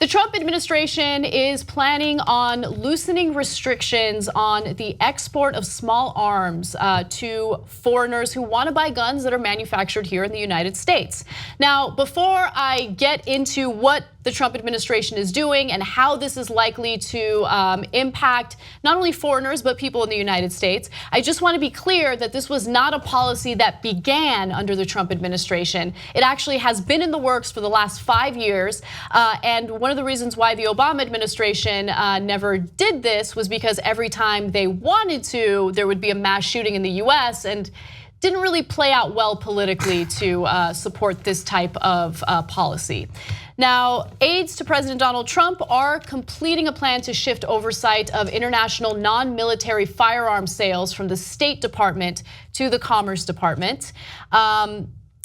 The Trump administration is planning on loosening restrictions on the export of small arms to foreigners who want to buy guns that are manufactured here in the United States. Now, before I get into what the Trump administration is doing and how this is likely to impact not only foreigners but people in the United States, I just want to be clear that this was not a policy that began under the Trump administration. It actually has been in the works for the last 5 years, and one of the reasons why the Obama administration never did this was because every time they wanted to, there would be a mass shooting in the US, and didn't really play out well politically to support this type of policy. Now, aides to President Donald Trump are completing a plan to shift oversight of international non-military firearm sales from the State Department to the Commerce Department.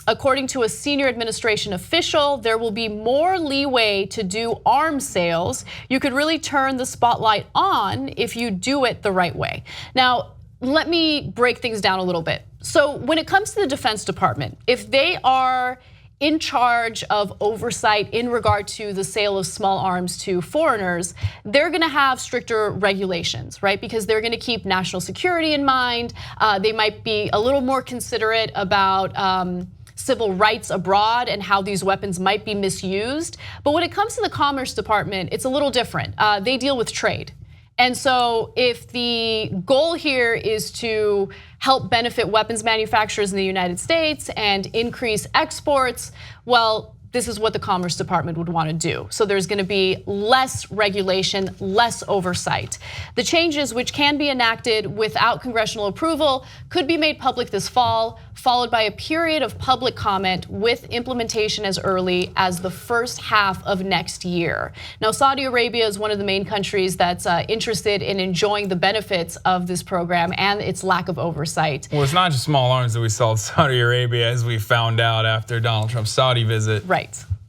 According to a senior administration official, there will be more leeway to do arms sales. You could really turn the spotlight on if you do it the right way. Now, let me break things down a little bit. So when it comes to the Defense Department, if they are in charge of oversight in regard to the sale of small arms to foreigners, they're gonna have stricter regulations, right? Because they're gonna keep national security in mind. They might be a little more considerate about civil rights abroad and how these weapons might be misused. But when it comes to the Commerce Department, it's a little different. They deal with trade. And so if the goal here is to help benefit weapons manufacturers in the United States and increase exports, well, this is what the Commerce Department would want to do. So there's going to be less regulation, less oversight. The changes, which can be enacted without congressional approval, could be made public this fall, followed by a period of public comment with implementation as early as the first half of next year. Now, Saudi Arabia is one of the main countries that's interested in enjoying the benefits of this program and its lack of oversight. Well, it's not just small arms that we sell to Saudi Arabia, as we found out after Donald Trump's Saudi visit. Right.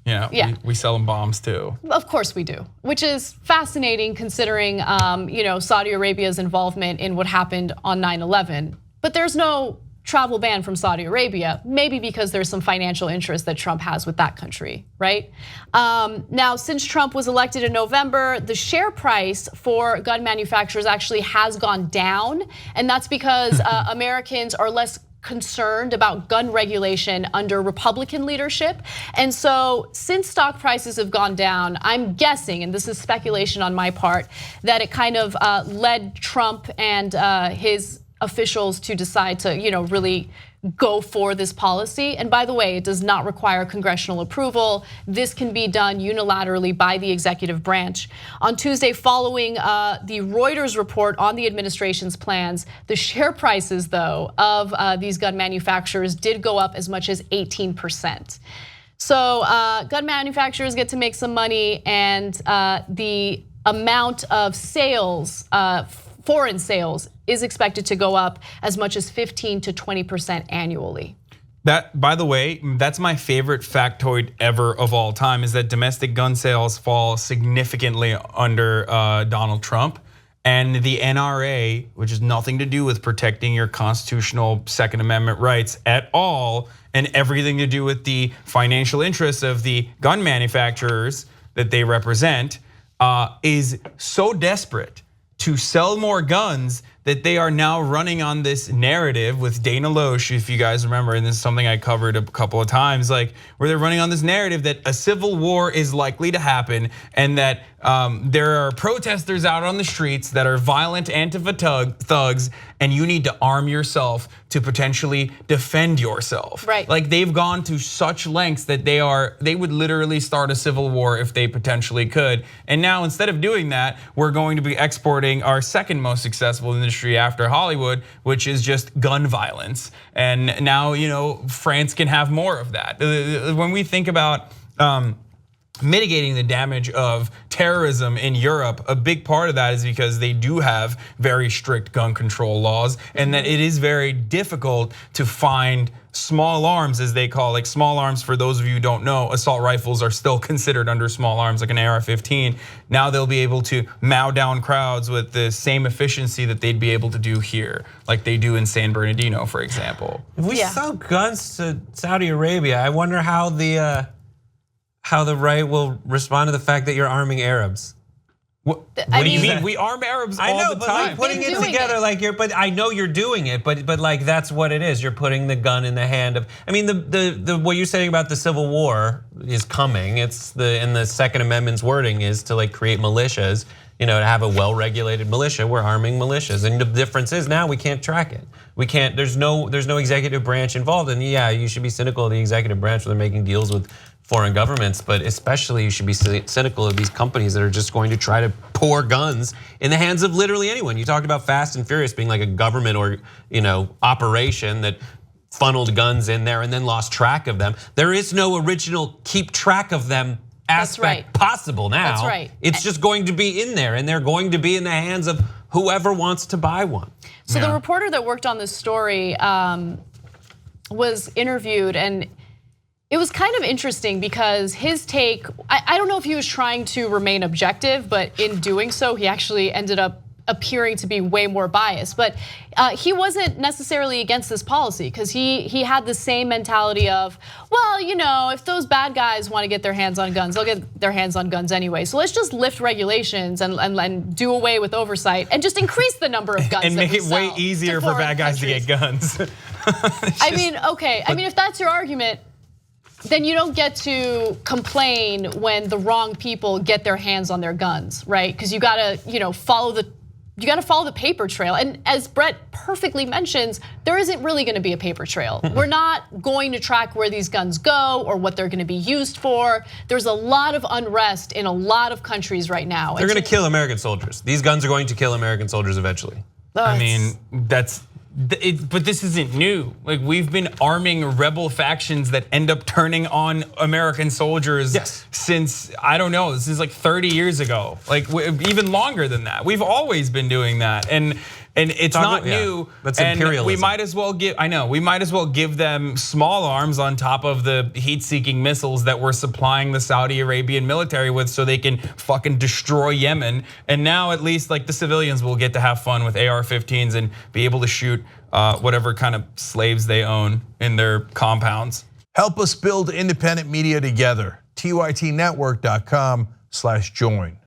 You know, yeah. we sell them bombs too. Of course we do, which is fascinating considering Saudi Arabia's involvement in what happened on 9/11. But there's no travel ban from Saudi Arabia, maybe because there's some financial interest that Trump has with that country, right? Now, since Trump was elected in November, the share price for gun manufacturers actually has gone down, and that's because Americans are less concerned about gun regulation under Republican leadership. And so since stock prices have gone down, I'm guessing, and this is speculation on my part, that it kind of led Trump and his officials to decide to really go for this policy. And by the way, it does not require congressional approval. This can be done unilaterally by the executive branch. On Tuesday, following the Reuters report on the administration's plans, the share prices, though, of these gun manufacturers did go up as much as 18%. So gun manufacturers get to make some money, and the amount of sales, foreign sales, is expected to go up as much as 15 to 20% annually. That, by the way, that's my favorite factoid ever of all time, is that domestic gun sales fall significantly under Donald Trump. And the NRA, which has nothing to do with protecting your constitutional Second Amendment rights at all, and everything to do with the financial interests of the gun manufacturers that they represent, is so desperate to sell more guns that they are now running on this narrative with Dana Loesch, if you guys remember, and this is something I covered a couple of times, like where they're running on this narrative that a civil war is likely to happen, and that there are protesters out on the streets that are violent Antifa thugs, and you need to arm yourself to potentially defend yourself. Right. Like they've gone to such lengths that they would literally start a civil war if they potentially could. And now instead of doing that, we're going to be exporting our second most successful industry after Hollywood, which is just gun violence. And now, France can have more of that. When we think about mitigating the damage of terrorism in Europe, a big part of that is because they do have very strict gun control laws, and that it is very difficult to find small arms, as they call, like small arms. For those of you who don't know, assault rifles are still considered under small arms, like an AR-15. Now they'll be able to mow down crowds with the same efficiency that they'd be able to do here, like they do in San Bernardino, for example. If we sell guns to Saudi Arabia, I wonder how the how the right will respond to the fact that you're arming Arabs. What do you mean? We arm Arabs all the but time. like putting it together, like but I know you're doing it, but like that's what it is. You're putting the gun in the hand of. I mean, the what you're saying about the Civil War is coming. It's in the Second Amendment's wording is to like create militias. To have a well-regulated militia. We're arming militias, and the difference is now we can't track it. We can't. There's no executive branch involved, and yeah, you should be cynical of the executive branch when they're making deals with foreign governments, but especially you should be cynical of these companies that are just going to try to pour guns in the hands of literally anyone. You talked about Fast and Furious being like a government or operation that funneled guns in there and then lost track of them. There is no original keep track of them aspect possible now. That's right. It's just going to be in there, and they're going to be in the hands of whoever wants to buy one. So the reporter that worked on this story was interviewed, and it was kind of interesting because his take, I don't know if he was trying to remain objective, but in doing so, he actually ended up appearing to be way more biased. But he wasn't necessarily against this policy because he had the same mentality of, well, if those bad guys want to get their hands on guns, they'll get their hands on guns anyway. So let's just lift regulations and do away with oversight and just increase the number of guns and make it way easier for bad guys to get guns. I mean, okay. I mean, if that's your argument, then you don't get to complain when the wrong people get their hands on their guns, right? Because you gotta, follow the paper trail. And as Brett perfectly mentions, there isn't really gonna be a paper trail. We're not going to track where these guns go or what they're gonna be used for. There's a lot of unrest in a lot of countries right now. They're gonna kill American soldiers. These guns are going to kill American soldiers eventually. I mean, but this isn't new. Like we've been arming rebel factions that end up turning on American soldiers since, I don't know, this is like 30 years ago. Like even longer than that. We've always been doing that. And it's not new. That's imperialism. We might as well give them small arms on top of the heat-seeking missiles that we're supplying the Saudi Arabian military with so they can fucking destroy Yemen. And now at least like the civilians will get to have fun with AR-15s and be able to shoot whatever kind of slaves they own in their compounds. Help us build independent media together. TYTnetwork.com/join.